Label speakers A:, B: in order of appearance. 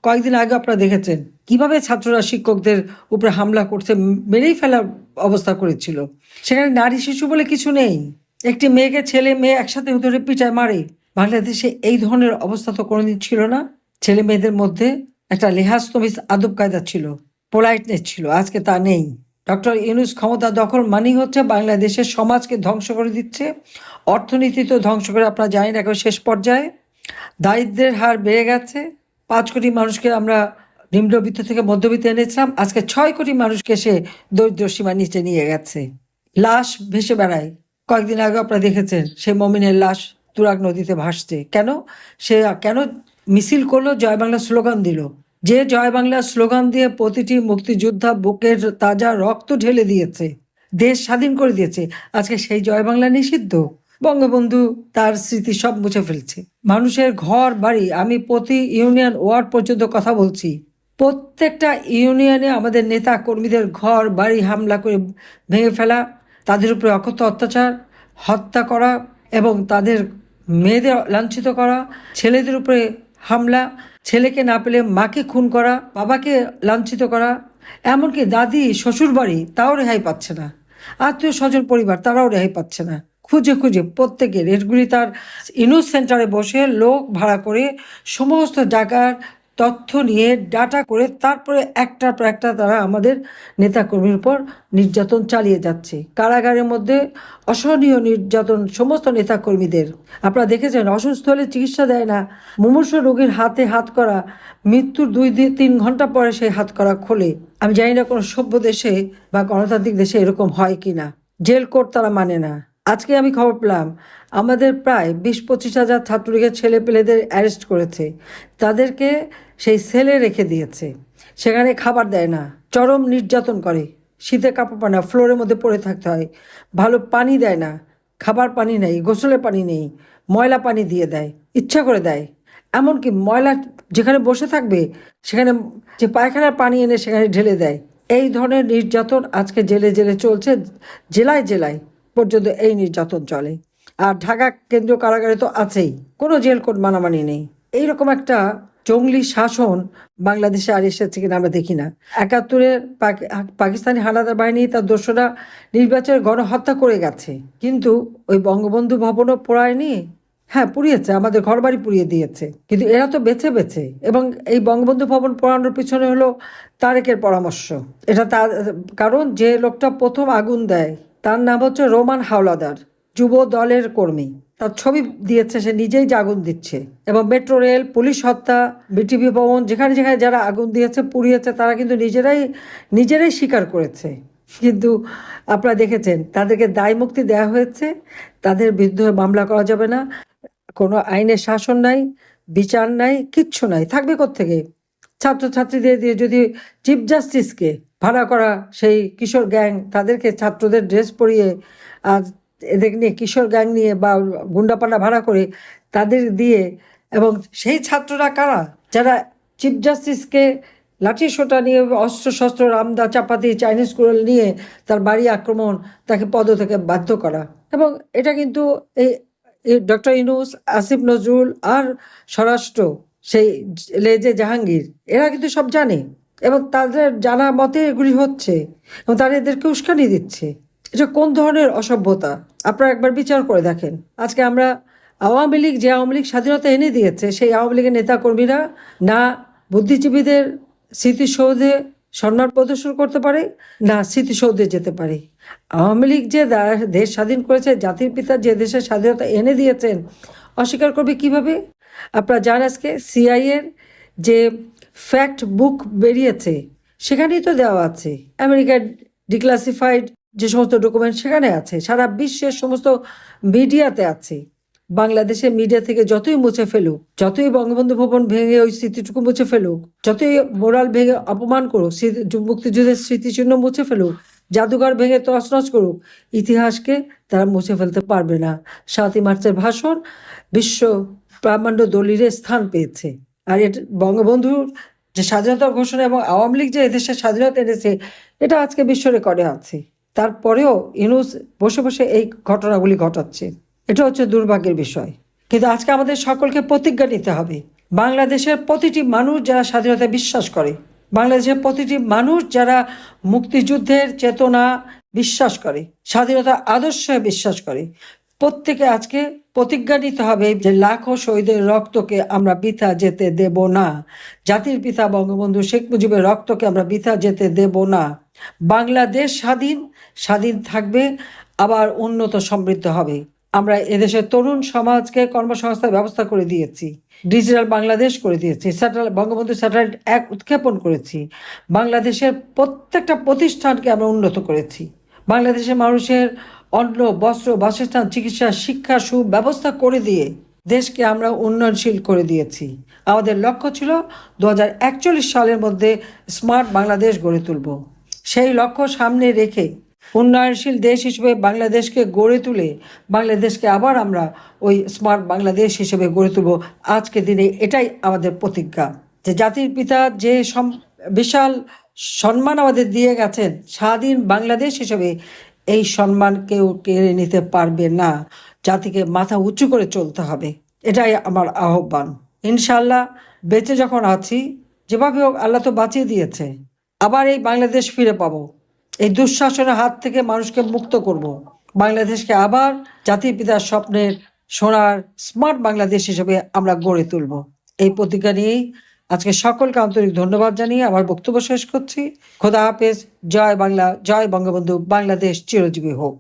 A: কয়েকদিন আগে আপনারা দেখেছেন কিভাবে ছাত্ররা শিক্ষকদের উপরে হামলা করছে, মেরেই ফেলার অবস্থা করেছিল। সেখানে নারী শিশু বলে কিছু নেই। একটি মেয়েকে ছেলে মেয়ে একসাথে ধরে পিটায় মারে। বাংলাদেশে এই ধরনের অবস্থা তো কোনোদিন ছিল না। ছেলে মেয়েদের মধ্যে একটা লেহাজ তমিজ আদব কায়দা ছিল, পোলাইটনেস ছিল। আজকে তা নেই। ডক্টর ইউনূস ক্ষমতা দখল মানেই হচ্ছে বাংলাদেশের সমাজকে ধ্বংস করে দিচ্ছে, অর্থনীতি তো ধ্বংস করে আপনারা জানেন এখন শেষ পর্যায়ে। দারিদ্র্যের হার বেড়ে গেছে। 5 কোটি মানুষকে আমরা নিম্নবিত্ত থেকে মধ্যবিত্তে এনেছিলাম, আজকে 6 কোটি মানুষকে সে দরিদ্র সীমার নিচে নিয়ে গেছে। লাশ ভেসে বেড়ায়। কয়েকদিন আগে আপনারা দেখেছেন সেই মমিনের লাশ তুরাগ নদীতে ভাসছে। সে কেন মিছিল করলো? জয় বাংলা স্লোগান দিল। যে জয় বাংলা স্লোগান দিয়ে প্রতিটি মুক্তিযোদ্ধা বুকের তাজা রক্ত ঢেলে দিয়েছে, দেশ স্বাধীন করে দিয়েছে, আজকে সেই জয় বাংলা নিষিদ্ধ। বঙ্গবন্ধু তার স্মৃতি সব মুছে ফেলছে। মানুষের ঘর বাড়ি, আমি প্রতি ইউনিয়ন ওয়ার্ড পর্যন্ত কথা বলছি, প্রত্যেকটা ইউনিয়নে আমাদের নেতা কর্মীদের ঘর বাড়ি হামলা করে ভেঙে ফেলা, তাদের উপরে অকথ্য অত্যাচার, হত্যা করা এবং তাদের মেয়েদের লাঞ্ছিত করা, ছেলেদের উপরে হামলা, ছেলেকে না পেলে মাকে খুন করা, বাবাকে লাঞ্ছিত করা, এমনকি দাদি শ্বশুর বাড়ি তাও রেহাই পাচ্ছে না, আত্মীয় স্বজন পরিবার তারাও রেহাই পাচ্ছে না। খুঁজে খুঁজে প্রত্যেকের এগুলি তার ইউনূস সেন্টারে বসে লোক ভাড়া করে সমস্ত জায়গার তথ্য নিয়ে ডাটা করে তারপরে একটার পর একটা তারা আমাদের নেতাকর্মীর উপর নির্যাতন চালিয়ে যাচ্ছে। কারাগারের মধ্যে অসহনীয় নির্যাতন সমস্ত নেতাকর্মীদের। আপনারা দেখেছেন, অসুস্থ হলে চিকিৎসা দেয় না, মুমূর্ষু রোগীর হাতে হাত করা, মৃত্যুর 2-3 ঘন্টা পরে সেই হাত করা খোলে। আমি জানি না কোনো সভ্য দেশে বা গণতান্ত্রিক দেশে এরকম হয় কি না। জেল কোড তারা মানে না। আজকে আমি খবর পেলাম আমাদের প্রায় 20-25 হাজার ছাত্রলীগের ছেলে পেলেদের অ্যারেস্ট করেছে, তাদেরকে সেই সেলে রেখে দিয়েছে, সেখানে খাবার দেয় না, চরম নির্যাতন করে, শীতে কাপড় পায় না, ফ্লোরের মধ্যে পড়ে থাকতে হয়, ভালো পানি দেয় না, খাবার পানি নেই, গোসলের পানি নেই, ময়লা পানি দিয়ে দেয়, ইচ্ছা করে দেয়। এমনকি ময়লা যেখানে বসে থাকবে সেখানে যে পায়খানার পানি এনে সেখানে ঢেলে দেয়। এই ধরনের নির্যাতন আজকে জেলে জেলে চলছে, জেলায় জেলায় পর্যন্ত এই নির্যাতন চলে। আর ঢাকা কেন্দ্রীয় কারাগারে তো আছেই, কোনো জেল কোড মানামানি নেই। এইরকম একটা জঙ্গলি শাসন বাংলাদেশে আর এসেছে কিনা আমরা দেখি না। 71-এর পাকিস্তানি হানাদার বাহিনী তার দোসরা নির্বাচনের গণহত্যা করে গেছে, কিন্তু ওই বঙ্গবন্ধু ভবনও পোড়ায়নি। হ্যাঁ, পুড়িয়েছে, আমাদের ঘরবাড়ি পুড়িয়ে দিয়েছে, কিন্তু এরা তো বেছে বেছে। এবং এই বঙ্গবন্ধু ভবন পোড়ানোর পিছনে হলো তারেকের পরামর্শ। এটা তার কারণ, যে লোকটা প্রথম আগুন দেয় তার নাম হচ্ছে রোমান হাওলাদার, যুব দলের কর্মী। তার ছবি দিয়েছে, সে নিজেই যে আগুন দিচ্ছে। এবং মেট্রো রেল, পুলিশ হত্যা, বিটিভি ভবন, যেখানে যেখানে যারা আগুন দিয়েছে পুড়িয়েছে তারা কিন্তু নিজেরাই স্বীকার করেছে। কিন্তু আপনারা দেখেছেন তাদেরকে দায় মুক্তি দেওয়া হয়েছে, তাদের বিরুদ্ধে মামলা করা যাবে না, কোনো আইনের শাসন নাই, বিচার নাই, কিচ্ছু নাই। থাকবে কোত্থেকে? ছাত্রছাত্রীদের দিয়ে যদি চিফ জাস্টিসকে ভাড়া করা সেই কিশোর গ্যাং, তাদেরকে ছাত্রদের ড্রেস পরিয়ে আর এদের নিয়ে কিশোর গ্যাং নিয়ে বা গুন্ডাপান্ডা ভাড়া করে তাদের দিয়ে, এবং সেই ছাত্ররা কারা? যারা চিফ জাস্টিসকে লাঠি সোটা নিয়ে, অস্ত্র শস্ত্র, রামদা চাপাতি, চাইনিজ কুড়াল নিয়ে তার বাড়ি আক্রমণ, তাকে পদ থেকে বাধ্য করা। এবং এটা কিন্তু এই ডক্টর ইউনূস, আসিফ নজরুল আর স্বরাষ্ট্র সেই লেজে জাহাঙ্গীর, এরা কিন্তু সব জানে এবং তাদের জানা মতে এগুলি হচ্ছে এবং তারা এদেরকে উস্কানি দিচ্ছে। এটা কোন ধরনের অসভ্যতা আপনারা একবার বিচার করে দেখেন। আজকে আমরা আওয়ামী লীগ, যে আওয়ামী লীগ স্বাধীনতা এনে দিয়েছে, সেই আওয়ামী লীগের নেতাকর্মীরা না বুদ্ধিজীবীদের স্মৃতিসৌধে সম্মান প্রদর্শন করতে পারে, না স্মৃতিসৌধে যেতে পারে। আওয়ামী লীগ যে দেশ স্বাধীন করেছে, জাতির পিতা যে দেশের স্বাধীনতা এনে দিয়েছেন, অস্বীকার করবে কিভাবে? আপনারা জানেন আজকে সিআইএর যে ফ্যাক্ট বুক বেরিয়েছে সেখানেই তো দেওয়া আছে, আমেরিকার ডিক্লাসিফাইড যে সমস্ত ডকুমেন্ট সেখানে আছে, সারা বিশ্বের সমস্ত মিডিয়াতে আছে। বাংলাদেশের মিডিয়া থেকে যতই মুছে ফেলুক, যতই বঙ্গবন্ধু ভবন ভেঙে ওই স্মৃতিটুকু মুছে ফেলুক, যতই মোরাল ভেঙে অপমান করুক, মুক্তিযুদ্ধের স্মৃতিচিহ্ন মুছে ফেলুক, জাদুঘর ভেঙে তছনছ করুক, ইতিহাসকে তারা মুছে ফেলতে পারবে না। 7ই মার্চের ভাষণ বিশ্ব প্রামাণ্য দলিলে স্থান পেয়েছে। আর এটা বঙ্গবন্ধুর যে স্বাধীনতা ঘোষণা এবং আওয়ামী লীগ যে এদেশের স্বাধীনতা এনেছে, এটা আজকে বিশ্ব রেকর্ডে আছে। তারপরেও ইউনূস বসে বসে এই ঘটনাগুলি ঘটাচ্ছে। এটা হচ্ছে দুর্ভাগ্যের বিষয়। কিন্তু আজকে আমাদের সকলকে প্রতিজ্ঞা নিতে হবে বাংলাদেশের প্রতিটি মানুষ যারা স্বাধীনতা বিশ্বাস করে, বাংলাদেশের প্রতিটি মানুষ যারা মুক্তিযুদ্ধের চেতনা বিশ্বাস করে, স্বাধীনতা আদর্শে বিশ্বাস করে, প্রত্যেকে আজকে প্রতিজ্ঞা নিতে হবে যে লাখো শহীদের রক্তকে আমরা বৃথা যেতে দেব না। জাতির পিতা বঙ্গবন্ধু শেখ মুজিবের রক্তকে আমরা বৃথা যেতে দেব না। বাংলাদেশ স্বাধীন, স্বাধীন থাকবে, আবার উন্নত সমৃদ্ধ হবে। আমরা এদেশের তরুণ সমাজকে কর্মসংস্থানের ব্যবস্থা করে দিয়েছি, ডিজিটাল বাংলাদেশ করে দিয়েছি, বঙ্গবন্ধু স্যাটেলাইট 1 উৎক্ষেপণ করেছি, বাংলাদেশের প্রত্যেকটা প্রতিষ্ঠানকে আমরা উন্নত করেছি, বাংলাদেশের মানুষের অন্ন, বস্ত্র, বাসস্থান, চিকিৎসা, শিক্ষা সুব্যবস্থা করে দিয়ে দেশকে আমরা উন্নয়নশীল করে দিয়েছি। আমাদের লক্ষ্য ছিল 2041 সালের মধ্যে স্মার্ট বাংলাদেশ গড়ে তুলব। সেই লক্ষ্য সামনে রেখে উন্নয়নশীল দেশ হিসেবে বাংলাদেশকে গড়ে তুলে বাংলাদেশকে আবার আমরা ওই স্মার্ট বাংলাদেশ হিসেবে গড়ে তুলব। আজকে দিনে এটাই আমাদের প্রতিজ্ঞা যে জাতির পিতা যে বিশাল সম্মান আমাদের দিয়ে গেছেন স্বাধীন বাংলাদেশ হিসেবে, এই সম্মান কেউ কেড়ে নিতে পারবে না। জাতিকে মাথা উঁচু করে চলতে হবে, এটাই আমার আহ্বান। ইনশাল্লাহ বেঁচে যখন আছি, যেভাবে হোক আল্লাহ তো বাঁচিয়ে দিয়েছে, আবার এই বাংলাদেশ ফিরে পাবো। এই দুঃশাসনের হাত থেকে মানুষকে মুক্ত করব। বাংলাদেশকে আবার জাতির পিতার স্বপ্নের সোনার স্মার্ট বাংলাদেশ হিসেবে আমরা গড়ে তুলব। এই প্রতিজ্ঞা নিয়েই আজকে সকলকে আন্তরিক ধন্যবাদ জানিয়ে আমার বক্তব্য শেষ করছি। খোদা হাফেজ। জয় বাংলা, জয় বঙ্গবন্ধু। বাংলাদেশ চিরজীবী হোক।